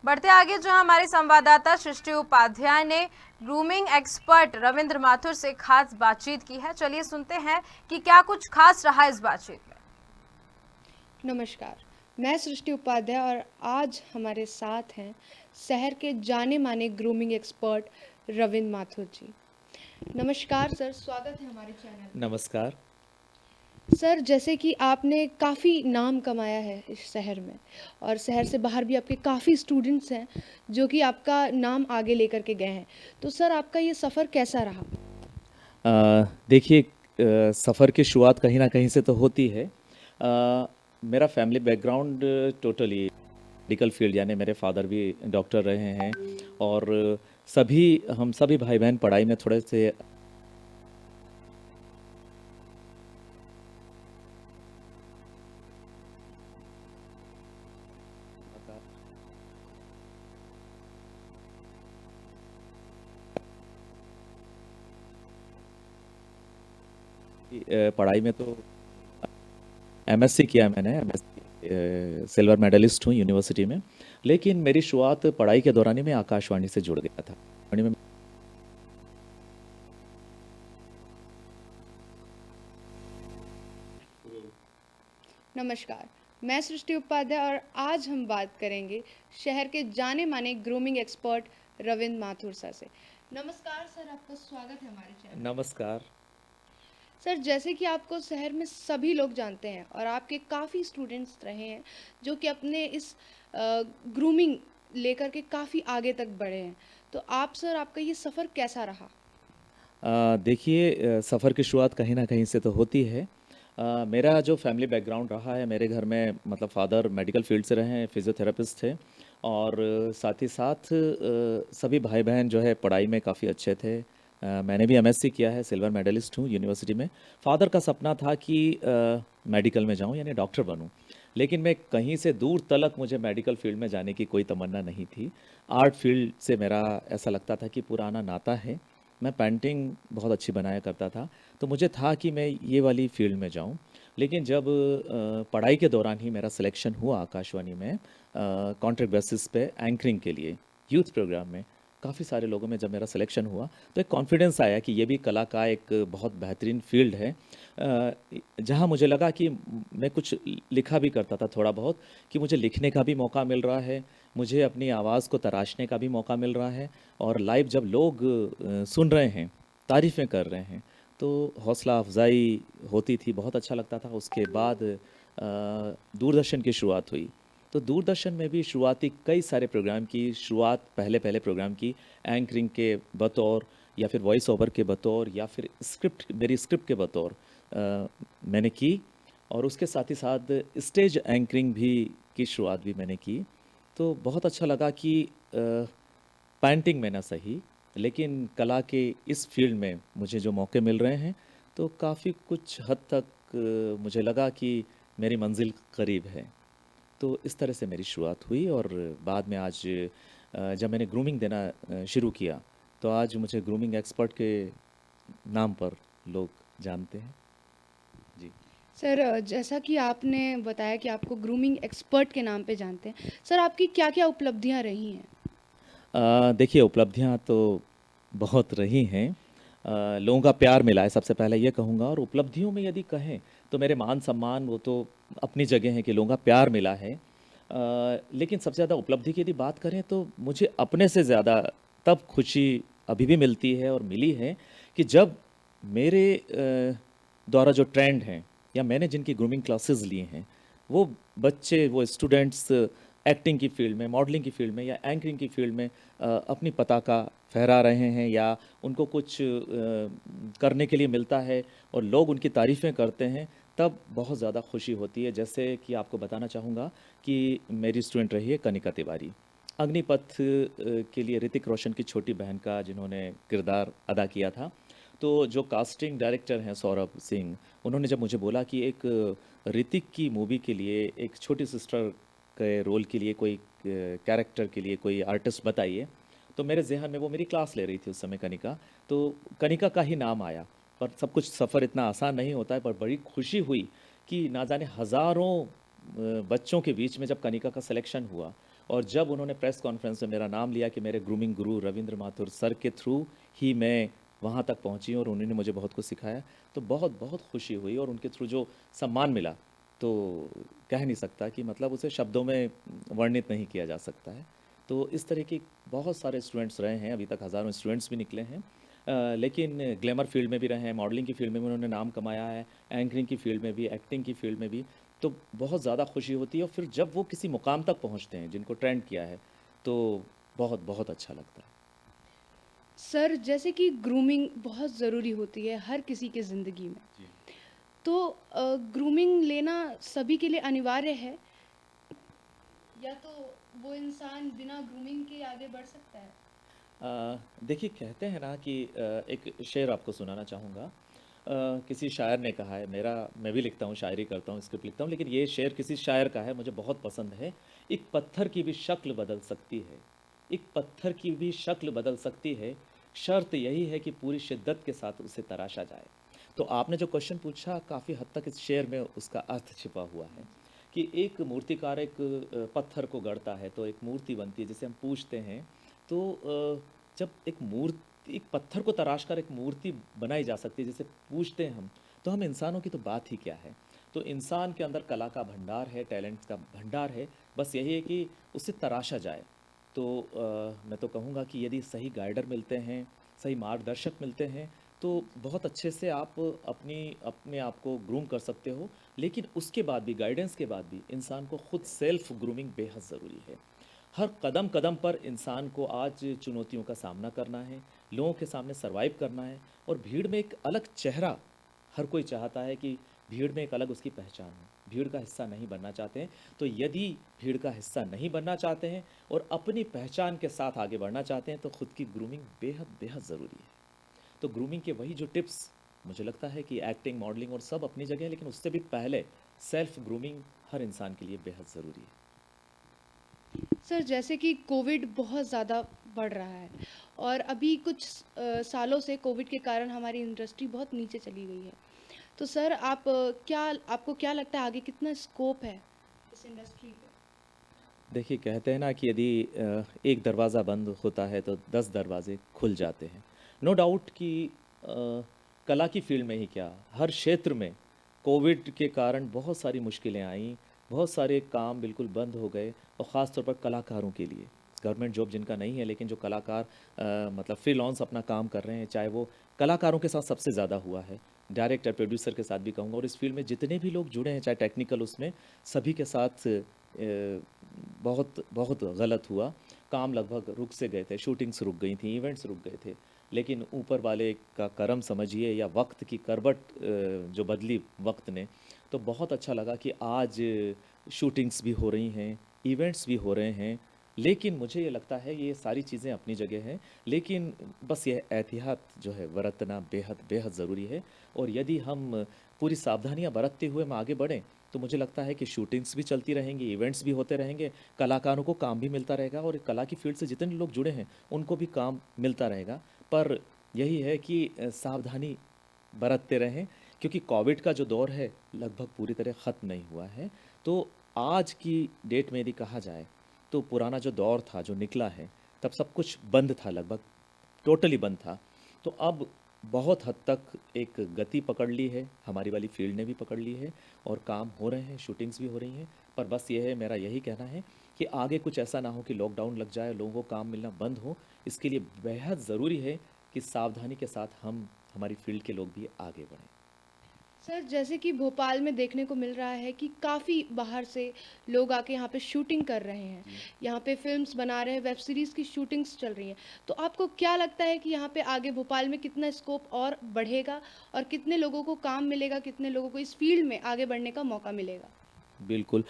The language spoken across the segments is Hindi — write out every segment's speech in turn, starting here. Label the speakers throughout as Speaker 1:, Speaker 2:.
Speaker 1: बढ़ते आगे जो हमारे संवाददाता सृष्टि उपाध्याय ने ग्रूमिंग एक्सपर्ट रविंद्र माथुर से खास बातचीत की है। चलिए सुनते हैं कि क्या कुछ खास रहा इस बातचीत में।
Speaker 2: नमस्कार, मैं सृष्टि उपाध्याय और आज हमारे साथ हैं शहर के जाने माने ग्रूमिंग एक्सपर्ट रविंद्र माथुर जी। नमस्कार सर, स्वागत है हमारे चैनल पे।
Speaker 3: नमस्कार।
Speaker 2: सर, जैसे कि आपने काफ़ी नाम कमाया है इस शहर में और शहर से बाहर भी आपके काफ़ी स्टूडेंट्स हैं जो कि आपका नाम आगे लेकर के गए हैं। तो सर, आपका ये सफ़र कैसा रहा?
Speaker 3: देखिए, सफ़र की शुरुआत कहीं न कहीं से तो होती है। मेरा family background totally medical field, यानी मेरे फादर भी डॉक्टर रहे हैं और हम सभी भाई-बहन पढ़ाई में थोड़े से पढ़ाई में तो एमएससी किया मैंने, एमएससी सिल्वर मेडलिस्ट हूँ यूनिवर्सिटी में। लेकिन मेरी शुरुआत पढ़ाई के दौरान ही मैं आकाशवाणी से जुड़ गया था। आकाशवाणी में
Speaker 2: नमस्कार, मैं सृष्टि उपाध्याय और आज हम बात करेंगे शहर के जाने माने grooming expert Ravindra Mathur sir से। नमस्कार सर, आपका स्वागत है हमारे चैनल।
Speaker 3: नमस्कार।
Speaker 2: सर, जैसे कि आपको शहर में सभी लोग जानते हैं और आपके काफ़ी स्टूडेंट्स रहे हैं जो कि अपने इस ग्रूमिंग लेकर के काफ़ी आगे तक बढ़े हैं। तो आप सर, आपका ये सफ़र कैसा रहा?
Speaker 3: देखिए, सफ़र की शुरुआत कहीं न कहीं से तो होती है। मेरा जो फैमिली बैकग्राउंड रहा है, मेरे घर में मतलब फ़ादर मेडिकल फ़ील्ड से रहे हैं, फ़िज़ियोथेरेपिस्ट थे और साथ ही साथ सभी भाई-बहन जो है पढ़ाई में काफ़ी अच्छे थे। मैंने भी एमएससी किया है, सिल्वर मेडलिस्ट हूँ यूनिवर्सिटी में। फ़ादर का सपना था कि मेडिकल में जाऊँ यानी डॉक्टर बनूँ। लेकिन मैं कहीं से दूर तलक मुझे मेडिकल फ़ील्ड में जाने की कोई तमन्ना नहीं थी। आर्ट फ़ील्ड से मेरा ऐसा लगता था कि पुराना नाता है। मैं पेंटिंग बहुत अच्छी बनाया करता था, तो मुझे था कि मैं ये वाली फ़ील्ड में जाऊँ। लेकिन जब पढ़ाई के दौरान ही मेरा सिलेक्शन हुआ आकाशवाणी में कॉन्ट्रैक्ट बेसिस पे एंकरिंग के लिए, यूथ प्रोग्राम में, काफ़ी सारे लोगों में जब मेरा सिलेक्शन हुआ, तो एक कॉन्फिडेंस आया कि ये भी कला का एक बहुत बेहतरीन फ़ील्ड है। जहाँ मुझे लगा कि मैं कुछ लिखा भी करता था थोड़ा बहुत, कि मुझे लिखने का भी मौका मिल रहा है, मुझे अपनी आवाज़ को तराशने का भी मौका मिल रहा है और लाइव जब लोग सुन रहे हैं, तारीफ़ें कर रहे हैं, तो हौसला अफ़ज़ाई होती थी, बहुत अच्छा लगता था। उसके बाद दूरदर्शन की शुरुआत हुई, तो दूरदर्शन में भी शुरुआती कई सारे प्रोग्राम की शुरुआत पहले-पहले प्रोग्राम की एंकरिंग के बतौर या फिर वॉइस ओवर के बतौर या फिर मेरी स्क्रिप्ट के बतौर मैंने की और उसके साथ ही साथ स्टेज एंकरिंग भी की शुरुआत भी मैंने की। तो बहुत अच्छा लगा कि पेंटिंग में ना सही, लेकिन कला के इस फ़ील्ड में मुझे जो मौके मिल रहे हैं, तो काफ़ी कुछ हद तक मुझे लगा कि मेरी मंज़िल करीब है। तो इस तरह से मेरी शुरुआत हुई और बाद में आज जब मैंने ग्रूमिंग देना शुरू किया, तो आज मुझे ग्रूमिंग एक्सपर्ट के नाम पर लोग जानते हैं। जी।
Speaker 2: सर, जैसा कि आपने बताया कि आपको ग्रूमिंग एक्सपर्ट के नाम पे जानते हैं। सर, आपकी क्या-क्या उपलब्धियाँ रही हैं?
Speaker 3: देखिए, उपलब्धियाँ तो बहुत रही हैं। लोगों का प्यार मिला है, सबसे पहले ये कहूँगा, और उपलब्धियों में यदि कहें तो मेरे मान-सम्मान वो तो अपनी जगह है कि लोगों का प्यार मिला है। लेकिन सबसे ज़्यादा उपलब्धि की यदि बात करें तो मुझे अपने से ज़्यादा तब खुशी अभी भी मिलती है और मिली है कि जब मेरे द्वारा जो ट्रेंड हैं या मैंने जिनकी ग्रूमिंग क्लासेस ली हैं, वो बच्चे, वो स्टूडेंट्स एक्टिंग की फ़ील्ड में, मॉडलिंग की फ़ील्ड में या एंकरिंग की फ़ील्ड में अपनी पताका फहरा रहे हैं या उनको कुछ करने के लिए मिलता है और लोग उनकी तारीफ़ें करते हैं, तब बहुत ज़्यादा खुशी होती है। जैसे कि आपको बताना चाहूँगा कि मेरी स्टूडेंट रही है कनिका तिवारी। अग्निपथ के लिए ऋतिक रोशन की छोटी बहन का जिन्होंने किरदार अदा किया था। तो जो कास्टिंग डायरेक्टर हैं सौरभ सिंह, उन्होंने जब मुझे बोला कि एक ऋतिक की मूवी के लिए एक छोटी सिस्टर के रोल के लिए कोई कैरेक्टर के लिए कोई आर्टिस्ट बताइए, तो मेरे ज़हन में वो मेरी क्लास ले रही थी उस समय कनिका, तो कनिका का ही नाम आया। पर सब कुछ सफ़र इतना आसान नहीं होता है, पर बड़ी खुशी हुई कि ना जाने हज़ारों बच्चों के बीच में जब कनिका का सिलेक्शन हुआ और जब उन्होंने प्रेस कॉन्फ्रेंस में मेरा नाम लिया कि मेरे ग्रूमिंग गुरु रविंद्र माथुर सर के थ्रू ही मैं वहाँ तक पहुँची और उन्होंने मुझे बहुत कुछ सिखाया, तो बहुत बहुत खुशी हुई और उनके थ्रू जो सम्मान मिला तो कह नहीं सकता कि मतलब उसे शब्दों में वर्णित नहीं किया जा सकता है। तो इस तरह की बहुत सारे स्टूडेंट्स रहे हैं, अभी तक हज़ारों स्टूडेंट्स भी निकले हैं। लेकिन ग्लैमर फील्ड में भी रहे हैं, मॉडलिंग की फील्ड में भी उन्होंने नाम कमाया है, एंकरिंग की फील्ड में भी, एक्टिंग की फील्ड में भी। तो बहुत ज़्यादा खुशी होती है और फिर जब वो किसी मुकाम तक पहुँचते हैं जिनको ट्रेंड किया है, तो बहुत बहुत अच्छा लगता है।
Speaker 2: सर जैसे कि ग्रूमिंग बहुत ज़रूरी होती है हर किसी के ज़िंदगी में,
Speaker 3: जी।
Speaker 2: तो ग्रूमिंग लेना सभी के लिए अनिवार्य है या तो वो इंसान बिना ग्रूमिंग के आगे बढ़ सकता है?
Speaker 3: देखिए कहते हैं ना कि एक शेर आपको सुनाना चाहूँगा। किसी शायर ने कहा है, मेरा मैं भी लिखता हूँ, शायरी करता हूँ, स्क्रिप्ट लिखता हूँ, लेकिन ये शेर किसी शायर का है, मुझे बहुत पसंद है। एक पत्थर की भी शक्ल बदल सकती है, एक पत्थर की भी शक्ल बदल सकती है, शर्त यही है कि पूरी शिद्दत के साथ उसे तराशा जाए। तो आपने जो क्वेश्चन पूछा काफ़ी हद तक इस शेर में उसका अर्थ छिपा हुआ है कि एक मूर्तिकार एक पत्थर को गढ़ता है तो एक मूर्ति बनती है जिसे हम पूजते हैं। तो जब एक पत्थर को तराश कर एक मूर्ति बनाई जा सकती है जिसे पूजते हैं हम, तो हम इंसानों की तो बात ही क्या है। तो इंसान के अंदर कला का भंडार है, टैलेंट का भंडार है, बस यही है कि उसे तराशा जाए। तो मैं तो कहूँगा कि यदि सही गाइडर मिलते हैं, सही मार्गदर्शक मिलते हैं, तो बहुत अच्छे से आप अपने आप को ग्रूम कर सकते हो। लेकिन उसके बाद भी, गाइडेंस के बाद भी इंसान को खुद सेल्फ ग्रूमिंग बेहद ज़रूरी है। हर कदम कदम पर इंसान को आज चुनौतियों का सामना करना है, लोगों के सामने सरवाइव करना है और भीड़ में एक अलग चेहरा हर कोई चाहता है कि भीड़ में एक अलग उसकी पहचान हो। भीड़ का हिस्सा नहीं बनना चाहते हैं। तो यदि भीड़ का हिस्सा नहीं बनना चाहते हैं और अपनी पहचान के साथ आगे बढ़ना चाहते हैं तो खुद की ग्रूमिंग बेहद बेहद ज़रूरी है। तो ग्रूमिंग के वही जो टिप्स मुझे लगता है कि एक्टिंग, मॉडलिंग और सब अपनी जगह है, लेकिन उससे भी पहले सेल्फ ग्रूमिंग हर इंसान के लिए बेहद ज़रूरी है।
Speaker 2: सर जैसे कि कोविड बहुत ज़्यादा बढ़ रहा है और अभी कुछ सालों से कोविड के कारण हमारी इंडस्ट्री बहुत नीचे चली गई है। तो सर आपको क्या लगता है आगे कितना स्कोप है इस इंडस्ट्री पे?
Speaker 3: देखिए कहते हैं ना कि यदि एक दरवाज़ा बंद होता है तो 10 दरवाजे खुल जाते हैं। नो डाउट कि कला की फील्ड में ही क्या, हर क्षेत्र में कोविड के कारण बहुत सारी मुश्किलें आईं, बहुत सारे काम बिल्कुल बंद हो गए और ख़ास तौर पर कलाकारों के लिए। गवर्नमेंट जॉब जिनका नहीं है लेकिन जो कलाकार मतलब फ्रीलांस अपना काम कर रहे हैं, चाहे वो कलाकारों के साथ सबसे ज़्यादा हुआ है, डायरेक्टर, प्रोड्यूसर के साथ भी कहूँगा और इस फील्ड में जितने भी लोग जुड़े हैं, चाहे टेक्निकल उसमें, सभी के साथ बहुत बहुत गलत हुआ। काम लगभग रुक से गए थे, शूटिंग्स रुक गई थी, इवेंट्स रुक गए थे। लेकिन ऊपर वाले का करम समझिए या वक्त की करवट जो बदली वक्त ने, तो बहुत अच्छा लगा कि आज शूटिंग्स भी हो रही हैं, इवेंट्स भी हो रहे हैं। लेकिन मुझे ये लगता है ये सारी चीज़ें अपनी जगह हैं, लेकिन बस यह एहतियात जो है बरतना बेहद बेहद ज़रूरी है। और यदि हम पूरी सावधानियां बरतते हुए हम आगे बढ़ें तो मुझे लगता है कि शूटिंग्स भी चलती रहेंगी, इवेंट्स भी होते रहेंगे, कलाकारों को काम भी मिलता रहेगा और कला की फील्ड से जितने लोग जुड़े हैं उनको भी काम मिलता रहेगा। पर यही है कि सावधानी बरतते रहें क्योंकि कोविड का जो दौर है लगभग पूरी तरह ख़त्म नहीं हुआ है। तो आज की डेट में यदि कहा जाए तो पुराना जो दौर था, जो निकला है, तब सब कुछ बंद था, लगभग टोटली बंद था। तो अब बहुत हद तक एक गति पकड़ ली है, हमारी वाली फील्ड ने भी पकड़ ली है और काम हो रहे हैं, शूटिंग्स भी हो रही हैं। पर बस ये है, मेरा यही कहना है कि आगे कुछ ऐसा ना हो कि लॉकडाउन लग जाए, लोगों को काम मिलना बंद हो। इसके लिए बेहद ज़रूरी है कि सावधानी के साथ हम, हमारी फील्ड के लोग भी आगे बढ़ें।
Speaker 2: सर जैसे कि भोपाल में देखने को मिल रहा है कि काफ़ी बाहर से लोग आके यहाँ पे शूटिंग कर रहे हैं,
Speaker 3: जी।
Speaker 2: यहाँ पे फिल्म्स बना रहे हैं, वेब सीरीज़ की शूटिंग्स चल रही हैं। तो आपको क्या लगता है कि यहाँ पे आगे भोपाल में कितना स्कोप और बढ़ेगा और कितने लोगों को काम मिलेगा, कितने लोगों को इस फील्ड में आगे बढ़ने का मौका मिलेगा?
Speaker 3: बिल्कुल।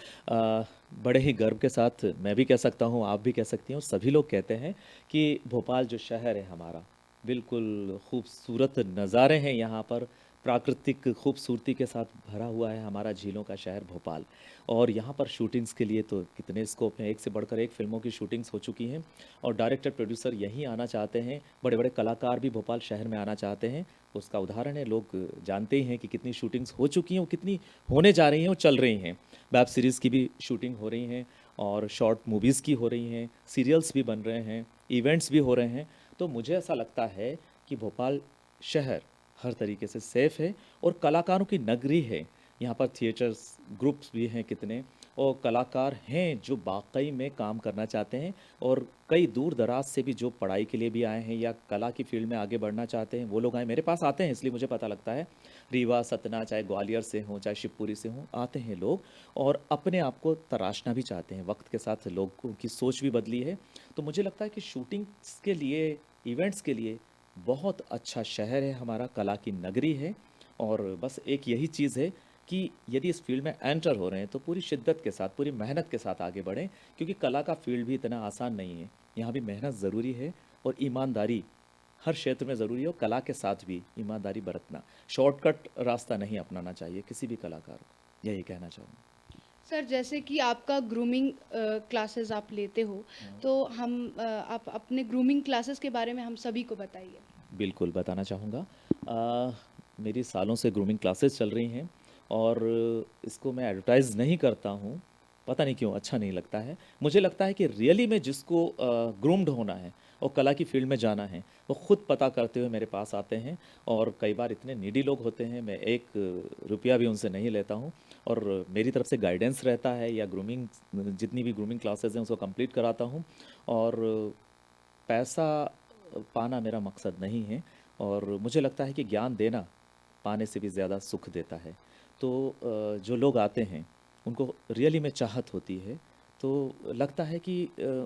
Speaker 3: बड़े ही गर्व के साथ मैं भी कह सकता हूँ, आप भी कह सकती हैं और सभी लोग कहते हैं कि भोपाल जो शहर है हमारा, बिल्कुल खूबसूरत नज़ारे हैं यहाँ पर, प्राकृतिक खूबसूरती के साथ भरा हुआ है हमारा झीलों का शहर भोपाल। और यहाँ पर शूटिंग्स के लिए तो कितने स्कोप हैं, एक से बढ़कर एक फ़िल्मों की शूटिंग्स हो चुकी हैं और डायरेक्टर, प्रोड्यूसर यहीं आना चाहते हैं, बड़े-बड़े कलाकार भी भोपाल शहर में आना चाहते हैं। उसका उदाहरण है, लोग जानते ही हैं कि कितनी शूटिंग्स हो चुकी हैं और कितनी होने जा रही हैं और चल रही हैं। वेब सीरीज़ की भी शूटिंग हो रही हैं और शॉर्ट मूवीज़ की हो रही हैं, सीरियल्स भी बन रहे हैं, इवेंट्स भी हो रहे हैं। तो मुझे ऐसा लगता है कि भोपाल शहर हर तरीके से सेफ है और कलाकारों की नगरी है। यहाँ पर थिएटर्स ग्रुप्स भी हैं कितने और कलाकार हैं जो वाकई में काम करना चाहते हैं और कई दूर दराज से भी जो पढ़ाई के लिए भी आए हैं या कला की फील्ड में आगे बढ़ना चाहते हैं, वो लोग आए मेरे पास आते हैं, इसलिए मुझे पता लगता है। रीवा, सतना, चाहे ग्वालियर से हों, चाहे शिवपुरी से हों, आते हैं लोग और अपने आप को तराशना भी चाहते हैं। वक्त के साथ लोगों की सोच भी बदली है। तो मुझे लगता है कि शूटिंग्स के लिए, इवेंट्स के लिए बहुत अच्छा शहर है हमारा, कला की नगरी है। और बस एक यही चीज़ है कि यदि इस फील्ड में एंटर हो रहे हैं तो पूरी शिद्दत के साथ, पूरी मेहनत के साथ आगे बढ़ें, क्योंकि कला का फील्ड भी इतना आसान नहीं है। यहाँ भी मेहनत ज़रूरी है और ईमानदारी हर क्षेत्र में ज़रूरी है और कला के साथ भी ईमानदारी बरतना, शॉर्टकट रास्ता नहीं अपनाना चाहिए किसी भी कलाकार को, यही कहना चाहूँगा।
Speaker 2: सर जैसे कि आपका ग्रूमिंग क्लासेस आप लेते हो, तो आप अपने ग्रूमिंग क्लासेस के बारे में हम सभी को बताइए।
Speaker 3: बिल्कुल, बताना चाहूँगा। मेरी सालों से ग्रूमिंग क्लासेस चल रही हैं और इसको मैं एडवर्टाइज़ नहीं करता हूँ, पता नहीं क्यों अच्छा नहीं लगता है। मुझे लगता है कि रियली में जिसको ग्रूम्ड होना है और कला की फ़ील्ड में जाना है, वो खुद पता करते हुए मेरे पास आते हैं और कई बार इतने नीडी लोग होते हैं, मैं 1 रुपया भी उनसे नहीं लेता हूँ और मेरी तरफ से गाइडेंस रहता है या ग्रूमिंग जितनी भी ग्रूमिंग क्लासेस हैं, उसको कंप्लीट कराता हूँ और पैसा पाना मेरा मकसद नहीं है और मुझे लगता है कि ज्ञान देना पाने से भी ज़्यादा सुख देता है। तो जो लोग आते हैं उनको रियली में चाहत होती है, तो लगता है कि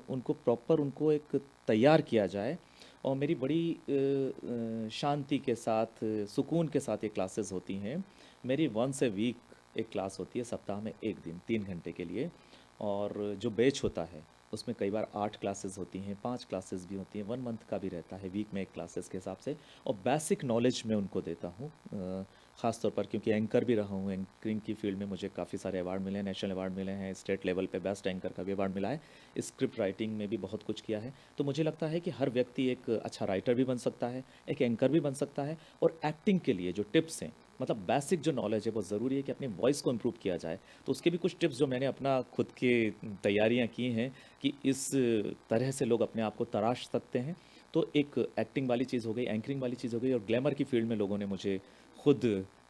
Speaker 3: उनको प्रॉपर उनको एक तैयार किया जाए और मेरी बड़ी शांति के साथ, सुकून के साथ ये क्लासेस होती हैं। मेरी वंस ए वीक एक क्लास होती है, सप्ताह में 1 दिन 3 घंटे के लिए और जो बैच होता है उसमें कई बार 8 क्लासेस होती हैं, 5 क्लासेस भी होती हैं, 1 मंथ का भी रहता है, वीक में 1 क्लासेस के हिसाब से और बेसिक नॉलेज मैं उनको देता हूँ। ख़ास तौर पर क्योंकि एंकर भी रहा हूँ, एंकरिंग की फील्ड में मुझे काफ़ी सारे अवार्ड मिले हैं, नेशनल अवार्ड मिले हैं, स्टेट लेवल पे बेस्ट एंकर का भी अवार्ड मिला है, स्क्रिप्ट राइटिंग में भी बहुत कुछ किया है। तो मुझे लगता है कि हर व्यक्ति एक अच्छा राइटर भी बन सकता है, एक एंकर भी बन सकता है और एक्टिंग के लिए जो टिप्स हैं, मतलब बेसिक जो नॉलेज है वो ज़रूरी है कि अपनी वॉइस को इम्प्रूव किया जाए। तो उसके भी कुछ टिप्स जो मैंने अपना खुद के तैयारियाँ की हैं कि इस तरह से लोग अपने आप को तराश सकते हैं। तो एक एक्टिंग वाली चीज़ हो गई, एंकरिंग वाली चीज़ हो गई और ग्लैमर की फील्ड में लोगों ने मुझे खुद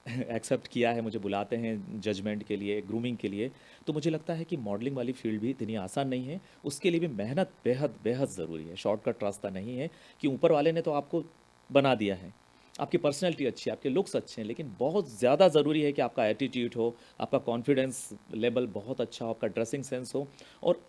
Speaker 3: एक्सेप्ट किया है, मुझे बुलाते हैं जजमेंट के लिए, ग्रूमिंग के लिए। तो मुझे लगता है कि मॉडलिंग वाली फील्ड भी इतनी आसान नहीं है, उसके लिए भी मेहनत बेहद ज़रूरी है, शॉर्टकट रास्ता नहीं है कि ऊपर वाले ने तो आपको बना दिया है, आपकी पर्सनैलिटी अच्छी है, आपके लुक्स अच्छे हैं, लेकिन बहुत ज़्यादा ज़रूरी है कि आपका एटीट्यूड हो, आपका कॉन्फिडेंस लेवल बहुत अच्छा हो, आपका ड्रेसिंग सेंस हो और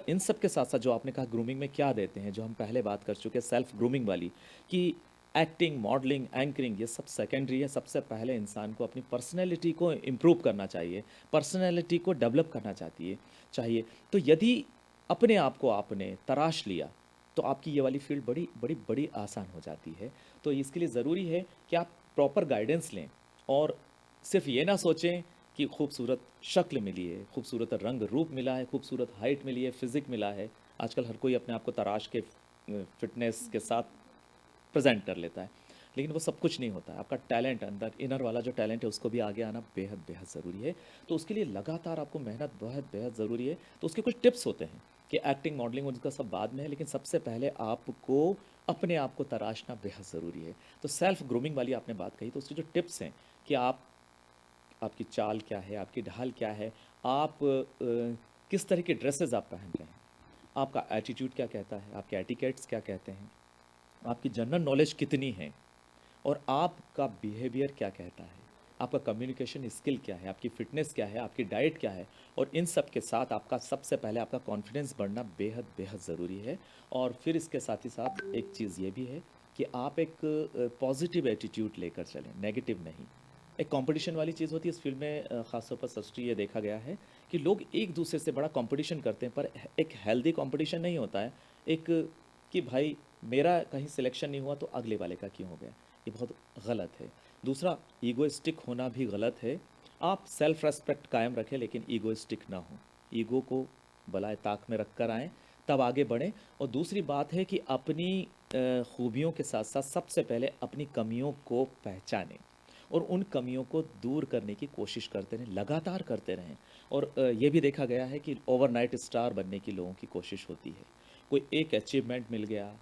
Speaker 3: इन सब के साथ-साथ जो आपने कहा ग्रूमिंग में क्या देते हैं, जो हम पहले बात कर चुके हैं सेल्फ ग्रूमिंग वाली, कि एक्टिंग, मॉडलिंग, एंकरिंग ये सब सेकेंडरी है, सबसे पहले इंसान को अपनी पर्सनैलिटी को इम्प्रूव करना चाहिए, पर्सनैलिटी को डेवलप करना चाहिए। तो यदि अपने आप को आपने तराश लिया, तो आपकी ये वाली फील्ड बड़ी आसान हो जाती है। तो इसके लिए ज़रूरी है कि आप प्रॉपर गाइडेंस लें और सिर्फ ये ना सोचें कि खूबसूरत शक्ल मिली है, खूबसूरत रंग रूप मिला है, खूबसूरत हाइट मिली है, फिज़िक मिला है। आजकल हर कोई अपने आप को तराश के फिटनेस के साथ प्रेजेंट कर लेता है, लेकिन वो सब कुछ नहीं होता है। आपका टैलेंट अंदर, इनर वाला जो टैलेंट है उसको भी आगे आना बेहद ज़रूरी है। तो उसके लिए लगातार आपको मेहनत बेहद ज़रूरी है। तो उसके कुछ टिप्स होते हैं कि एक्टिंग, मॉडलिंग उनका सब बाद में है, लेकिन सबसे पहले आपको अपने आप को तराशना बेहद ज़रूरी है। तो सेल्फ ग्रूमिंग वाली आपने बात कही, तो उसकी जो टिप्स हैं कि आपकी चाल क्या है, आपकी ढाल क्या है, आप किस तरह की ड्रेसेस आप पहन रहे हैं, आपका एटीट्यूड क्या कहता है, आपके एटिकेट्स क्या कहते हैं, आपकी जनरल नॉलेज कितनी है और आपका बिहेवियर क्या कहता है, आपका कम्युनिकेशन स्किल क्या है, आपकी फ़िटनेस क्या है, आपकी डाइट क्या है और इन सब के साथ आपका सबसे पहले आपका कॉन्फिडेंस बढ़ना बेहद ज़रूरी है। और फिर इसके साथ ही साथ एक चीज़ ये भी है कि आप एक पॉजिटिव एटीट्यूड लेकर चलें, नेगेटिव नहीं। एक कंपटीशन वाली चीज़ होती है इस फील्ड में, ख़ासतौर पर सस्टी ये देखा गया है कि लोग एक दूसरे से बड़ा कंपटीशन करते हैं, पर एक हेल्दी कंपटीशन नहीं होता है। एक कि भाई मेरा कहीं सिलेक्शन नहीं हुआ तो अगले वाले का क्यों हो गया, ये बहुत गलत है। दूसरा, ईगोइस्टिक होना भी गलत है। आप सेल्फ रेस्पेक्ट कायम रखें लेकिन ईगोइस्टिक ना हो। ईगो को बलाए ताक में रख कर आएँ, तब आगे बढ़ें। और दूसरी बात है कि अपनी खूबियों के साथ-साथ सबसे पहले अपनी कमियों को पहचानें और उन कमियों को दूर करने की कोशिश करते रहें, लगातार करते रहें। और ये भी देखा गया है कि ओवरनाइट स्टार बनने की लोगों की कोशिश होती है। कोई एक अचीवमेंट मिल गया,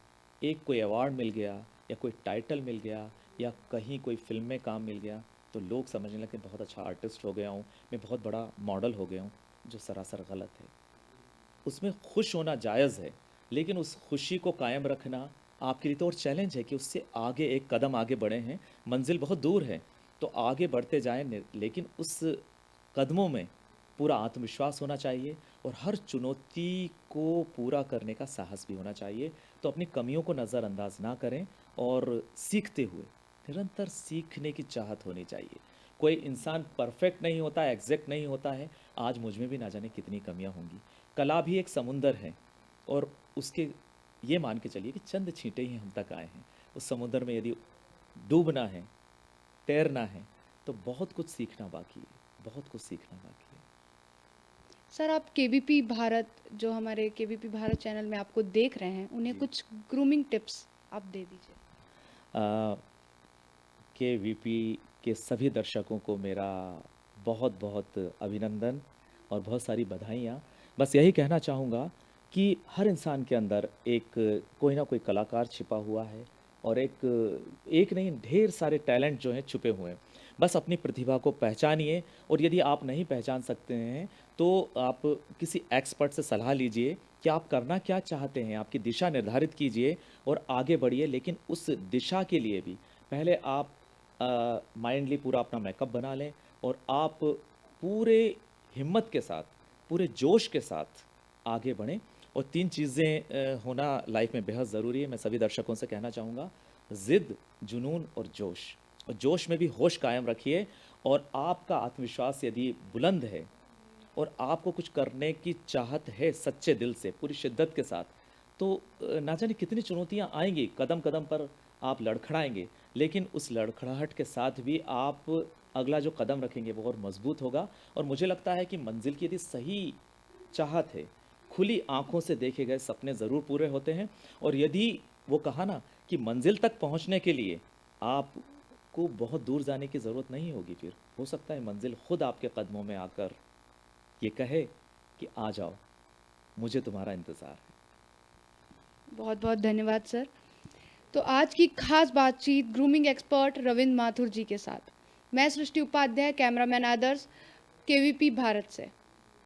Speaker 3: एक कोई अवार्ड मिल गया या कोई टाइटल मिल गया या कहीं कोई फ़िल्म में काम मिल गया, तो लोग समझने लगे बहुत अच्छा आर्टिस्ट हो गया हूँ, मैं बहुत बड़ा मॉडल हो गया हूँ, जो सरासर गलत है। उसमें खुश होना जायज़ है, लेकिन उस खुशी को कायम रखना आपके लिए तो और चैलेंज है कि उससे आगे एक कदम आगे बढ़े हैं, मंज़िल बहुत दूर है, तो आगे बढ़ते जाएँ लेकिन उस कदमों में पूरा आत्मविश्वास होना चाहिए और हर चुनौती को पूरा करने का साहस भी होना चाहिए। तो अपनी कमियों को नज़रअंदाज ना करें और सीखते हुए निरंतर सीखने की चाहत होनी चाहिए। कोई इंसान परफेक्ट नहीं होता, एग्ज़ैक्ट नहीं होता है। आज मुझ में भी ना जाने कितनी कमियाँ होंगी। कला भी एक समुंदर है और उसके ये मान के चलिए कि चंद छींटे ही हम तक आए हैं। उस समुद्र में यदि डूबना है, तैरना है, तो बहुत कुछ सीखना बाकी है, बहुत कुछ सीखना बाकी है।
Speaker 2: सर, आप केबीपी भारत, जो हमारे केबीपी भारत चैनल में आपको देख रहे हैं, उन्हें
Speaker 3: जी।
Speaker 2: कुछ ग्रूमिंग टिप्स आप दे दीजिए।
Speaker 3: केवीपी के सभी दर्शकों को मेरा बहुत-बहुत अभिनंदन और बहुत सारी बधाइयाँ। बस यही कहना चाहूँगा कि हर इंसान के अंदर एक कोई ना कोई कलाकार छिपा हुआ है और एक नहीं ढेर सारे टैलेंट जो हैं छुपे हुए हैं। बस अपनी प्रतिभा को पहचानिए और यदि आप नहीं पहचान सकते हैं, तो आप किसी एक्सपर्ट से सलाह लीजिए कि आप करना क्या चाहते हैं, आपकी दिशा निर्धारित कीजिए और आगे बढ़िए। लेकिन उस दिशा के लिए भी पहले आप माइंडली पूरा अपना मेकअप बना लें और आप पूरे हिम्मत के साथ, पूरे जोश के साथ आगे बढ़ें। और 3 चीज़ें होना लाइफ में बेहद ज़रूरी है। मैं सभी दर्शकों से कहना चाहूँगा, ज़िद, जुनून और जोश। और जोश में भी होश कायम रखिए और आपका आत्मविश्वास यदि बुलंद है और आपको कुछ करने की चाहत है सच्चे दिल से, पूरी शिद्दत के साथ, तो ना जाने कितनी चुनौतियाँ आएँगी, कदम-कदम पर आप लड़खड़ाएँगे, लेकिन उस लड़खड़ाहट के साथ भी आप अगला जो कदम रखेंगे वो और मज़बूत होगा। और मुझे लगता है कि मंज़िल की यदि सही चाहत है, खुली आँखों से देखे गए सपने ज़रूर पूरे होते हैं। और यदि वो कहा ना कि मंज़िल तक पहुँचने के लिए आपको बहुत दूर जाने की ज़रूरत नहीं होगी, फिर हो सकता है मंज़िल खुद आपके कदमों में आकर ये कहे कि आ जाओ, मुझे तुम्हारा इंतज़ार है।
Speaker 2: बहुत-बहुत धन्यवाद सर। तो आज की खास बातचीत ग्रूमिंग एक्सपर्ट रविंद्र माथुर जी के साथ। मैं सृष्टि उपाध्याय, कैमरामैन आदर्श, केवीपी भारत से।